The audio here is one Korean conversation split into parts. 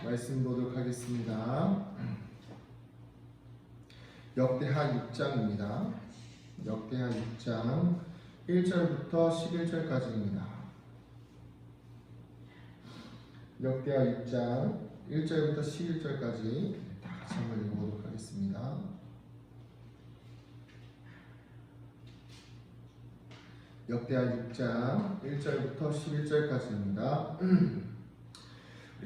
말씀 보도록 하겠습니다. 역대하 6장입니다. 역대하 6장 1절부터 11절까지입니다. 역대하 6장 1절부터 11절까지 다 같이 한번 읽어보도록 하겠습니다. 역대하 6장 1절부터 11절까지입니다.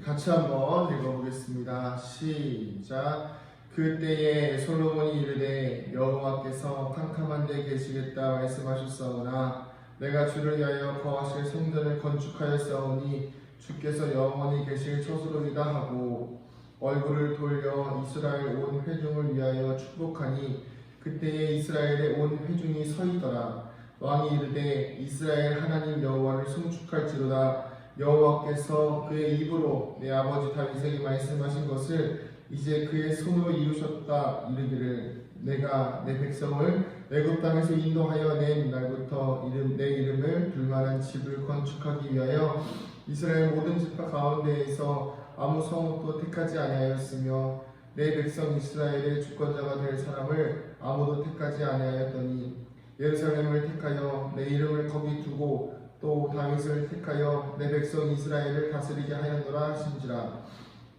같이 한번 읽어보겠습니다. 시작. 그때에 솔로몬이 이르되 여호와께서 캄캄한 데 계시겠다 말씀하셨사오나 내가 주를 위하여 거하실 성전을 건축하였사오니 주께서 영원히 계실 처소로이다 하고 얼굴을 돌려 이스라엘 온 회중을 위하여 축복하니 그때에 이스라엘의 온 회중이 서있더라. 왕이 이르되 이스라엘 하나님 여호와를 송축할지로다. 여호와께서 그의 입으로 내 아버지 다윗에게 말씀하신 것을 이제 그의 손으로 이루셨다. 이르기를 내가 내 백성을 애굽 땅에서 인도하여 낸 날부터 내 이름을 둘만한 집을 건축하기 위하여 이스라엘 모든 지파 가운데에서 아무 성읍도 택하지 아니하였으며 내 백성 이스라엘의 주권자가 될 사람을 아무도 택하지 아니하였더니 예루살렘을 택하여 내 이름을 거기 두고 또 다윗을 택하여 내 백성 이스라엘을 다스리게 하였노라 하신지라.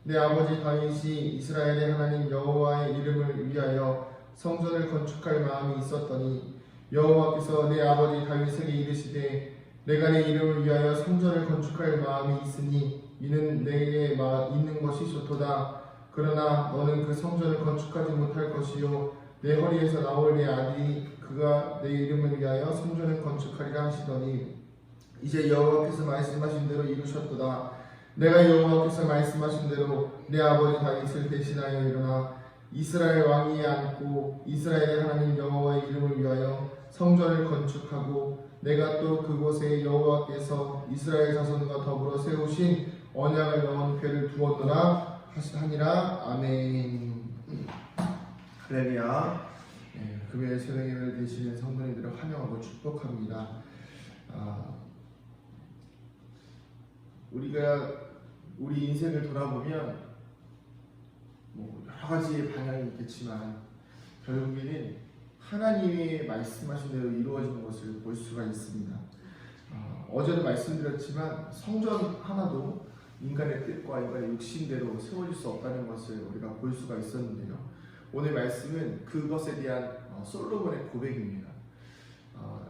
내 아버지 다윗이 이스라엘의 하나님 여호와의 이름을 위하여 성전을 건축할 마음이 있었더니 여호와께서 내 아버지 다윗에게 이르시되 내가 내 이름을 위하여 성전을 건축할 마음이 있으니 이는 내게 있는 것이 좋도다. 그러나 너는 그 성전을 건축하지 못할 것이요 내 허리에서 나올 내 아들이 그가 내 이름을 위하여 성전을 건축하리라 하시더니 이제 여호와께서 말씀하신 대로 이루셨도다. 내가 여호와께서 말씀하신 대로 내 아버지 다윗을 대신하여 일어나 이스라엘 왕위에 앉고 이스라엘의 하나님 여호와의 이름을 위하여 성전을 건축하고 내가 또 그곳에 여호와께서 이스라엘 자손과 더불어 세우신 언약을 넣은 궤를 두었노라 하니라. 아멘. 할렐루야. 금요일 새벽예배를 드시는 성도님들을 환영하고 축복합니다. 우리가 우리 인생을 돌아보면 여러 가지 방향이 있겠지만 결국에는 하나님이 말씀하신 대로 이루어지는 것을 볼 수가 있습니다. 어제도 말씀드렸지만 성전 하나도 인간의 뜻과 인간의 욕심대로 세워질 수 없다는 것을 우리가 볼 수가 있었는데요. 오늘 말씀은 그것에 대한 솔로몬의 고백입니다.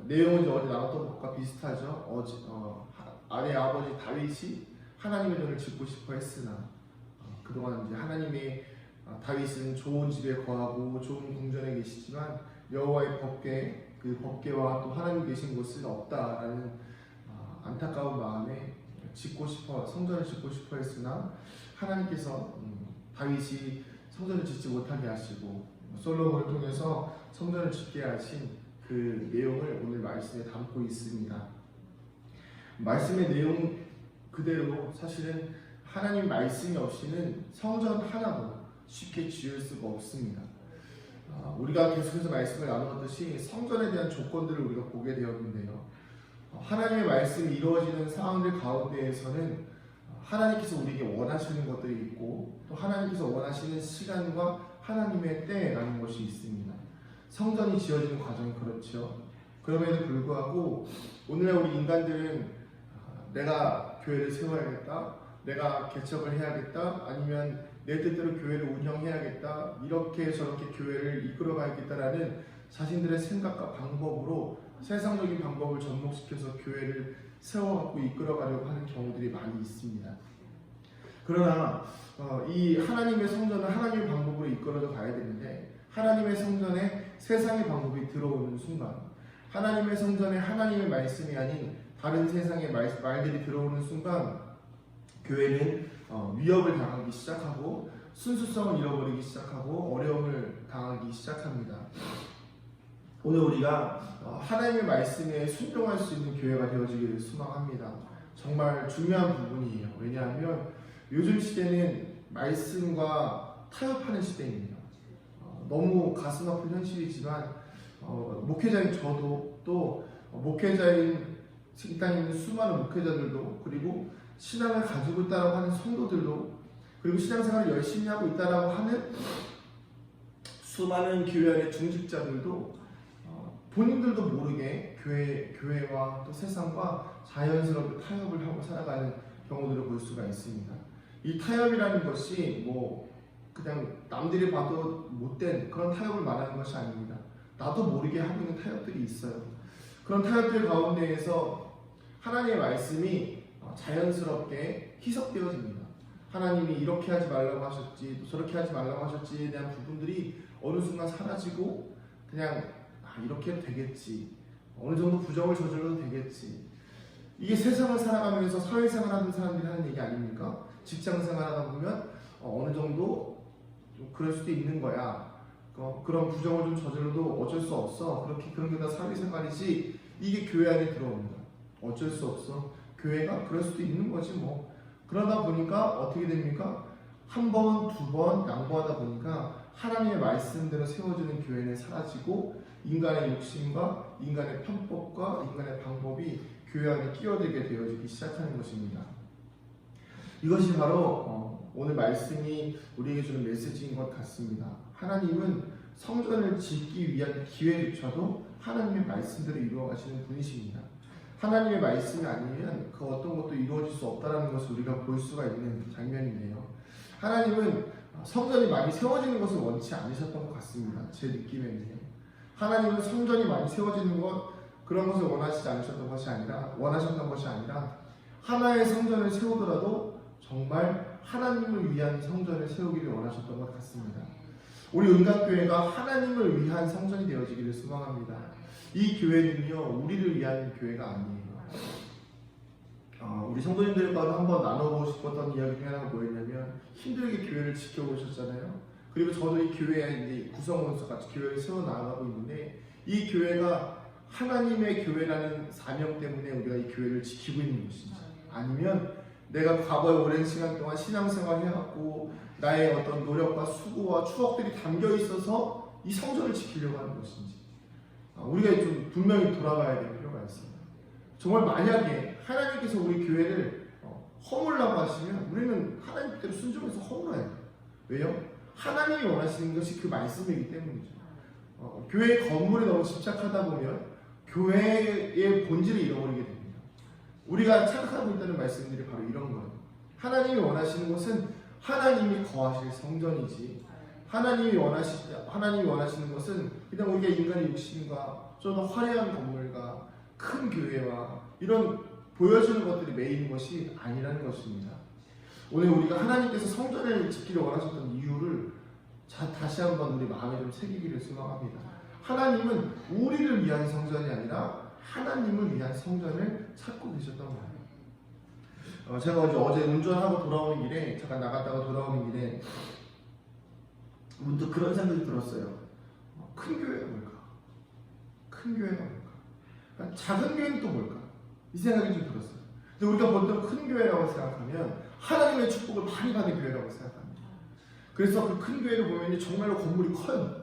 내용은 어제 나눴던 것과 비슷하죠. 아내 아버지 다윗이 하나님의 전을 짓고 싶어 했으나 그동안 이제 하나님의 다윗은 좋은 집에 거하고 좋은 궁전에 계시지만 여호와의 법궤, 그 법궤와 또 하나님 계신 곳은 없다라는 안타까운 마음에 성전을 짓고 싶어 했으나 하나님께서 다윗이 성전을 짓지 못하게 하시고 솔로몬을 통해서 성전을 짓게 하신 그 내용을 오늘 말씀에 담고 있습니다. 말씀의 내용 그대로 사실은 하나님 말씀이 없이는 성전 하나도 쉽게 지을 수가 없습니다. 우리가 계속해서 말씀을 나누었듯이 성전에 대한 조건들을 우리가 보게 되었는데요. 하나님의 말씀이 이루어지는 상황들 가운데에서는 하나님께서 우리에게 원하시는 것들이 있고 또 하나님께서 원하시는 시간과 하나님의 때라는 것이 있습니다. 성전이 지어지는 과정이 그렇죠. 그럼에도 불구하고 오늘날 우리 인간들은 내가 교회를 세워야겠다, 내가 개척을 해야겠다, 아니면 내 뜻대로 교회를 운영해야겠다, 이렇게 저렇게 교회를 이끌어가야겠다라는 자신들의 생각과 방법으로 세상적인 방법을 접목시켜서 교회를 세워갖고 이끌어가려고 하는 경우들이 많이 있습니다. 그러나 이 하나님의 성전은 하나님의 방법으로 이끌어져 가야 되는데 하나님의 성전에 세상의 방법이 들어오는 순간, 하나님의 성전에 하나님의 말씀이 아닌 다른 세상의 말들이 들어오는 순간 교회는 위협을 당하기 시작하고 순수성을 잃어버리기 시작하고 어려움을 당하기 시작합니다. 오늘 우리가 하나님의 말씀에 순종할 수 있는 교회가 되어지기를 소망합니다. 정말 중요한 부분이에요. 왜냐하면 요즘 시대는 말씀과 타협하는 시대입니다. 너무 가슴 아픈 현실이지만 목회자인 저도 또 목회자인 이 땅에 있는 수많은 목회자들도 그리고 신앙을 가지고 있다고 하는 성도들도 그리고 신앙생활을 열심히 하고 있다라고 하는 수많은 교회 안의 중직자들도 본인들도 모르게 교회와 또 세상과 자연스럽게 타협을 하고 살아가는 경우들을 볼 수가 있습니다. 이 타협이라는 것이 그냥 남들이 봐도 못된 그런 타협을 말하는 것이 아닙니다. 나도 모르게 하고 있는 타협들이 있어요. 그런 타협들 가운데에서 하나님의 말씀이 자연스럽게 희석되어집니다. 하나님이 이렇게 하지 말라고 하셨지, 또 저렇게 하지 말라고 하셨지에 대한 부분들이 어느 순간 사라지고 그냥 이렇게 해도 되겠지, 어느 정도 부정을 저질러도 되겠지. 이게 세상을 살아가면서 사회생활 하는 사람들이 하는 얘기 아닙니까? 직장생활 하다 보면 어느 정도 좀 그럴 수도 있는 거야. 그런 부정을 좀 저질러도 어쩔 수 없어. 그런 게 다 사회생활이지. 이게 교회 안에 들어옵니다. 어쩔 수 없어. 교회가 그럴 수도 있는 거지 뭐. 그러다 보니까 어떻게 됩니까? 한 번, 두 번 양보하다 보니까 하나님의 말씀대로 세워지는 교회는 사라지고 인간의 욕심과 인간의 편법과 인간의 방법이 교회 안에 끼어들게 되어지기 시작하는 것입니다. 이것이 바로 오늘 말씀이 우리에게 주는 메시지인 것 같습니다. 하나님은 성전을 짓기 위한 기회조차도 하나님의 말씀대로 이루어 가시는 분이십니다. 하나님의 말씀이 아니면 그 어떤 것도 이루어질 수 없다는 것을 우리가 볼 수가 있는 장면이네요. 하나님은 성전이 많이 세워지는 것을 원치 않으셨던 것 같습니다. 제 느낌에는요. 하나님은 성전이 많이 세워지는 것, 그런 것을 원하셨던 것이 아니라 하나의 성전을 세우더라도 정말 하나님을 위한 성전을 세우기를 원하셨던 것 같습니다. 우리 은각교회가 하나님을 위한 성전이 되어지기를 소망합니다. 이 교회는요, 우리를 위한 교회가 아니에요. 우리 성도님들과도 한번 나눠보고 싶었던 이야기 중에 하나가 뭐였냐면, 힘들게 교회를 지켜보셨잖아요. 그리고 저도 이 교회에 이제 구성원수 같이 교회를 세워 나가고 있는데, 이 교회가 하나님의 교회라는 사명 때문에 우리가 이 교회를 지키고 있는 것인지, 아니면 내가 과거에 오랜 시간 동안 신앙생활을 해왔고 나의 어떤 노력과 수고와 추억들이 담겨 있어서 이 성전을 지키려고 하는 것인지, 우리가 좀 분명히 돌아가야 될 필요가 있습니다. 정말 만약에 하나님께서 우리 교회를 허물라고 하시면 우리는 하나님께로 순종해서 허물어야 돼요. 왜요? 하나님이 원하시는 것이 그 말씀이기 때문이죠. 교회의 건물에 너무 집착하다 보면 교회의 본질을 잃어버리게 됩니다. 우리가 착각하고 있다는 말씀들이 바로 이런 거예요. 하나님이 원하시는 것은 하나님이 거하실 성전이지, 하나님이 원하시는 것은 그냥 우리가 인간의 욕심과 좀 더 화려한 건물과 큰 교회와 이런 보여주는 것들이 메인인 것이 아니라는 것입니다. 오늘 우리가 하나님께서 성전을 짓기를 원하셨던 이유를 다시 한번 우리 마음에 좀 새기기를 소망합니다. 하나님은 우리를 위한 성전이 아니라 하나님을 위한 성전을 찾고 계셨던 거예요. 제가 어제 운전하고 돌아오는 길에, 잠깐 나갔다가 돌아오는 길에 문득 그런 생각이 들었어요. 큰 교회가 뭘까? 큰 교회가 뭘까? 작은 교회는 또 뭘까? 이 생각이 좀 들었어요. 근데 우리가 보통 큰 교회라고 생각하면 하나님의 축복을 많이 받는 교회라고 생각합니다. 그래서 그 큰 교회를 보면 정말로 건물이 커요.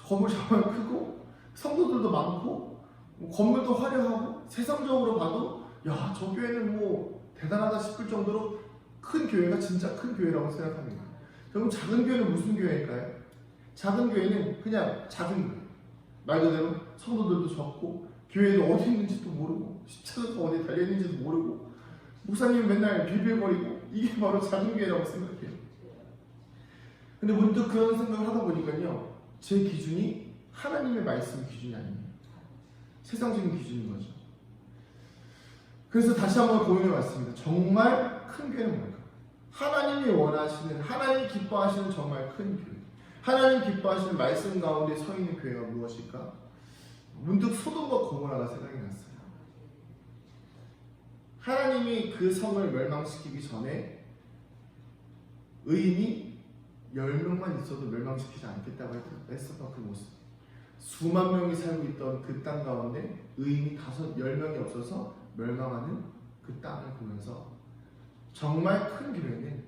건물 정말 크고 성도들도 많고 건물도 화려하고 세상적으로 봐도 야, 저 교회는 뭐 대단하다 싶을 정도로 큰 교회가 진짜 큰 교회라고 생각합니다. 그럼 작은 교회는 무슨 교회일까요? 작은 교회는 그냥 작은 교회. 말 그대로 성도들도 적고 교회도 어디 있는지도 모르고 십자가가 어디 달려있는지도 모르고 목사님은 맨날 빌빌거리고, 이게 바로 작은 교회라고 생각해요. 근데 문득 그런 생각을 하다 보니까요, 제 기준이 하나님의 말씀 기준이 아닙니다. 세상적인 기준인 거죠. 그래서 다시 한번 고민해봤습니다. 정말 큰 교회는 뭘까? 하나님이 원하시는, 하나님이 기뻐하시는 정말 큰 교회, 하나님 기뻐하시는 말씀 가운데 서 있는 교회가 무엇일까? 문득 소돔과 고모라가 생각이 났어요. 하나님이 그 성을 멸망시키기 전에 의인이 10명만 있어도 멸망시키지 않겠다고 했었던 그 모습. 수만 명이 살고 있던 그 땅 가운데 의인이 10명이 없어서 멸망하는 그 땅을 보면서 정말 큰 교회는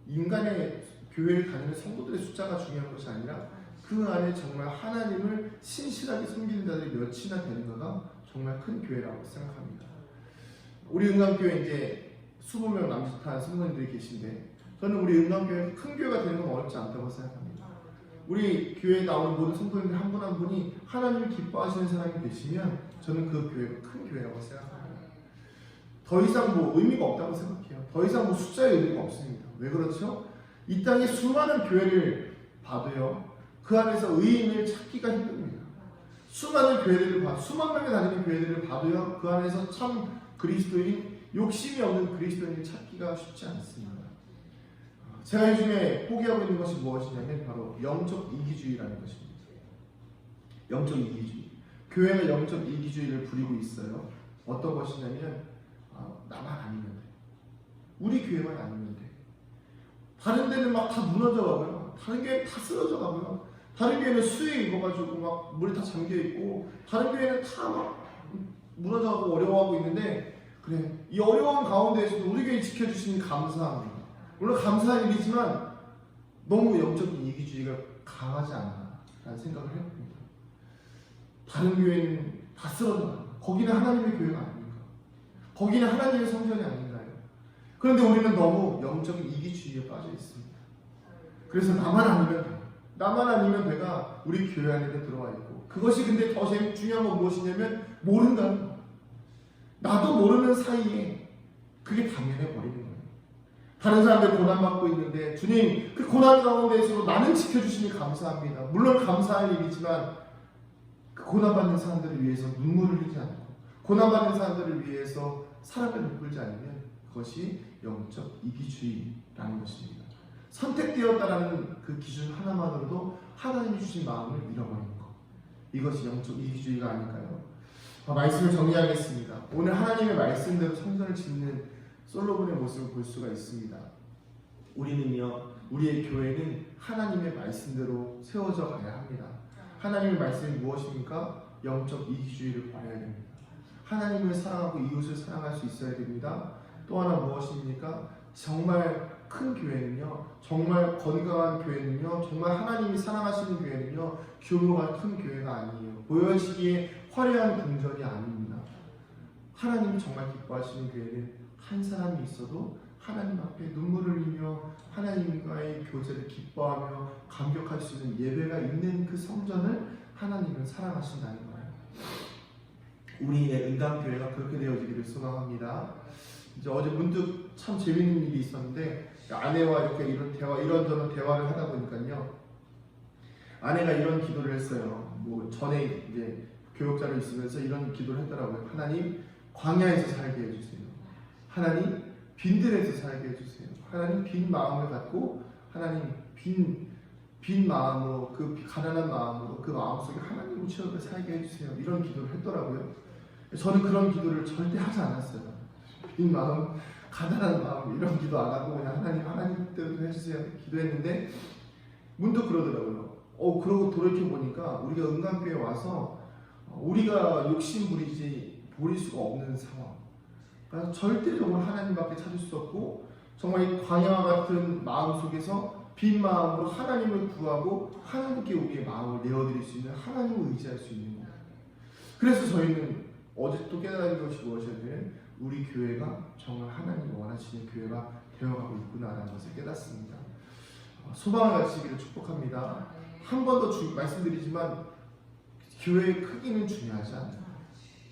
인간의 교회를 다니는 성도들의 숫자가 중요한 것이 아니라 그 안에 정말 하나님을 신실하게 섬기는 자들이 몇이나 되는가가 정말 큰 교회라고 생각합니다. 우리 은강교회 이제 20명 남짓한 성도님들이 계신데, 저는 우리 은강교회 큰 교회가 되는 건 어렵지 않다고 생각합니다. 우리 교회에 나오는 모든 성도님들 한 분 한 분이 하나님을 기뻐하시는 사람이 되시면 저는 그 교회가 큰 교회라고 생각합니다. 더 이상 의미가 없다고 생각해요. 더 이상 숫자의 의미가 없습니다. 왜 그렇죠? 이 땅에 수많은 교회를 봐도요, 그 안에서 의인을 찾기가 힘듭니다. 수많은 교회들을 수만 명이 다니는 교회들을 봐도요, 그 안에서 참 그리스도인, 욕심이 없는 그리스도인을 찾기가 쉽지 않습니다. 제가 요즘에 포기하고 있는 것이 무엇이냐면 바로 영적 이기주의라는 것입니다. 영적 이기주의. 교회가 영적 이기주의를 부리고 있어요. 어떤 것이냐면 나만 아니면 돼. 우리 교회만 아니면 돼. 다른 데는 막 다 무너져 가고요. 다른 교회는 다 쓰러져 가고요. 다른 교회는 수에 익어가지고 막 물에 다 잠겨 있고, 다른 교회는 다 막 무너져 가고 어려워하고 있는데, 그래, 이 어려운 가운데에서도 우리 교회 지켜주시니 감사합니다. 물론 감사한 일이지만 너무 영적인 이기주의가 강하지 않나라는 생각을 해봅니다. 다른 교회는 다 쓰러져. 거기는 하나님의 교회가 아닙니까? 거기는 하나님의 성전이 아닌가요? 그런데 우리는 너무 영적인 이기주의에 빠져 있습니다. 그래서 나만 아니면 돼. 나만 아니면 돼가 우리 교회 안에 들어와 있고, 그것이 근데 더 중요한 건 무엇이냐면 모른다는 거예요. 나도 모르는 사이에 그게 당연해 버리는 거예요. 다른 사람들 고난받고 있는데 주님 그 고난 가운데에서도 나는 지켜주시니 감사합니다. 물론 감사할 일이지만 그 고난받는 사람들을 위해서 눈물을 흘리지 않고 고난받는 사람들을 위해서 사랑을 베풀지 않으면 그것이 영적 이기주의라는 것입니다. 선택되었다라는 그 기준 하나만으로도 하나님이 주신 마음을 잃어버리는 것, 이것이 영적 이기주의가 아닐까요? 말씀을 정리하겠습니다. 오늘 하나님의 말씀대로 성전을 짓는 솔로몬의 모습을 볼 수가 있습니다. 우리는요, 우리의 교회는 하나님의 말씀대로 세워져 가야 합니다. 하나님의 말씀이 무엇입니까? 영적 이기주의를 버려야 됩니다. 하나님을 사랑하고 이웃을 사랑할 수 있어야 됩니다. 또 하나 무엇입니까? 정말 큰 교회는요, 정말 건강한 교회는요, 정말 하나님이 사랑하시는 교회는요, 규모가 큰 교회가 아니에요. 보여지기에 화려한 궁전이 아닙니다. 하나님이 정말 기뻐하시는 교회는 한 사람이 있어도 하나님 앞에 눈물을 흘리며 하나님과의 교제를 기뻐하며 감격할 수 있는 예배가 있는 그 성전을 하나님은 사랑하신다는 거예요. 우리의 은강교회가 그렇게 되어지기를 소망합니다. 이제 어제 문득 참 재밌는 일이 있었는데, 아내와 이렇게 이런저런 대화를 하다 보니까요, 아내가 이런 기도를 했어요. 전에 이제 교육자로 있으면서 이런 기도를 했더라고요. 하나님, 광야에서 살게 해주세요. 하나님, 빈들에서 살게 해주세요. 하나님, 빈 마음을 갖고 하나님 빈 마음으로, 그 가난한 마음으로 그 마음속에 하나님을 채우며 살게 해주세요. 이런 기도를 했더라고요. 저는 그런 기도를 절대 하지 않았어요. 빈 마음, 가난한 마음 이런 기도 안 하고 그냥 하나님대로 해주세요 기도했는데, 문득 그러더라고요. 그러고 돌이켜보니까 우리가 은강교회에 와서 우리가 욕심 부릴 수가 없는 상황, 그러니까 절대적으로 하나님밖에 찾을 수 없고, 정말 이 광야와 같은 마음 속에서 빈 마음으로 하나님을 구하고 하나님께 우리의 마음을 내어드릴 수 있는, 하나님을 의지할 수 있는 거예요. 그래서 저희는 어제 또 깨달은 것이 무엇이냐면 우리 교회가 정말 하나님이 원하시는 교회가 되어가고 있구나라는 것을 깨닫습니다. 소망을 가지시기를 축복합니다. 한 번 더 말씀드리지만 교회의 크기는 중요하지 않아요.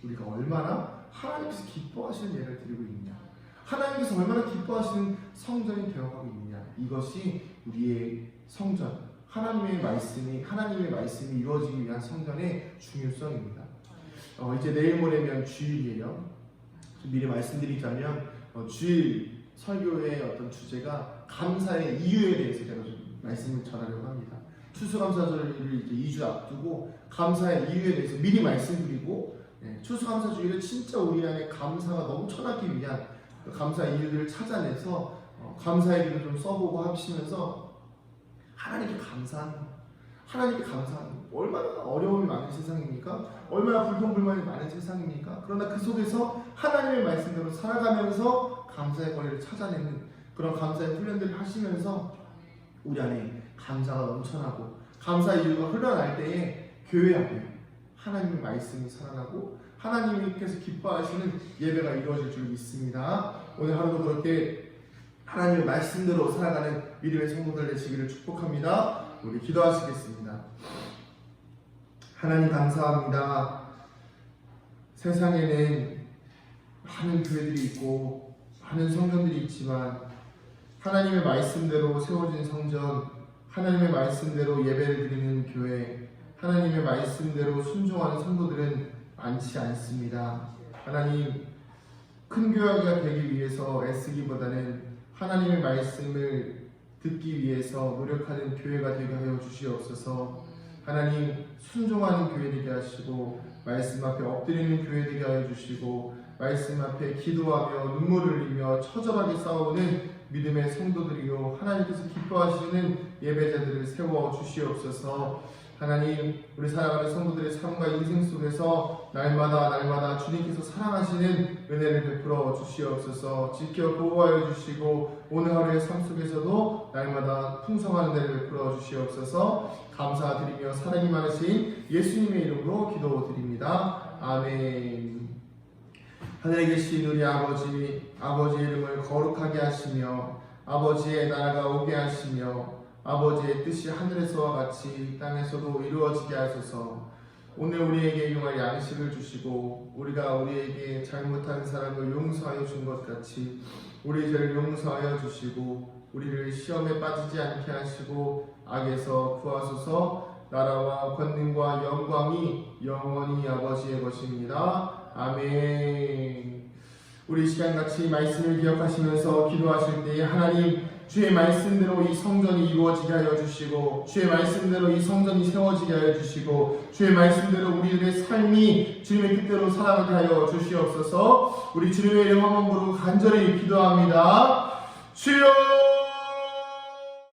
우리가 얼마나 하나님께서 기뻐하시는 예를 드리고 있느냐, 하나님께서 얼마나 기뻐하시는 성전이 되어가고 있느냐, 이것이 우리의 성전, 하나님의 말씀이 이루어지기 위한 성전의 중요성입니다. 이제 내일 모레면 주일이에요. 미리 말씀드리자면 주일 설교의 어떤 주제가 감사의 이유에 대해서 제가 좀 말씀을 전하려고 합니다. 추수감사절을 이제 2주 앞두고 감사의 이유에 대해서 미리 말씀드리고, 추수감사주일에 진짜 우리 안에 감사가 넘쳐나기 위한 그 감사의 이유들을 찾아내서 감사의 길을 좀 써보고 하시면서 하나님께 감사하는, 얼마나 어려움이 많은 세상입니까? 얼마나 불평불만이 많은 세상입니까? 그러나 그 속에서 하나님의 말씀대로 살아가면서 감사의 권리를 찾아내는 그런 감사의 훈련들을 하시면서 우리 안에 감사가 넘쳐나고 감사의 이유가 흘러날 때에 교회 앞에 하나님의 말씀이 살아나고 하나님께서 기뻐하시는 예배가 이루어질 줄 믿습니다. 오늘 하루도 그렇게 하나님의 말씀대로 살아가는 믿음의 성도들 되시기를 축복합니다. 우리 기도하시겠습니다. 하나님 감사합니다. 세상에는 많은 교회들이 있고 많은 성전들이 있지만 하나님의 말씀대로 세워진 성전, 하나님의 말씀대로 예배를 드리는 교회, 하나님의 말씀대로 순종하는 성도들은 많지 않습니다. 하나님, 큰 교회가 되기 위해서 애쓰기보다는 하나님의 말씀을 듣기 위해서 노력하는 교회가 되게 하여 주시옵소서. 하나님, 순종하는 교회 되게 하시고 말씀 앞에 엎드리는 교회 되게 하여 주시고 말씀 앞에 기도하며 눈물을 흘리며 처절하게 싸우는 믿음의 성도들이요 하나님께서 기뻐하시는 예배자들을 세워 주시옵소서. 하나님, 우리 살아가는 성도들의 삶과 인생 속에서 날마다 주님께서 사랑하시는 은혜를 베풀어 주시옵소서. 지켜 보호하여 주시고 오늘 하루의 삶 속에서도 날마다 풍성한 은혜를 베풀어 주시옵소서. 감사드리며 사랑이 많으신 예수님의 이름으로 기도드립니다. 아멘. 하늘에 계신 우리 아버지, 아버지의 이름을 거룩하게 하시며 아버지의 나라가 오게 하시며 아버지의 뜻이 하늘에서와 같이 땅에서도 이루어지게 하소서. 오늘 우리에게 일용할 양식을 주시고 우리가 우리에게 잘못한 사람을 용서하여 준 것 같이 우리 죄를 용서하여 주시고 우리를 시험에 빠지지 않게 하시고 악에서 구하소서. 나라와 권능과 영광이 영원히 아버지의 것입니다. 아멘. 우리 시간같이 말씀을 기억하시면서 기도하실 때에 하나님, 주의 말씀대로 이 성전이 이루어지게 하여 주시고 주의 말씀대로 이 성전이 세워지게 하여 주시고 주의 말씀대로 우리들의 삶이 주님의 뜻대로 살아가게 하여 주시옵소서. 우리 주님의 이름 한 번 부르고 간절히 기도합니다. 주여!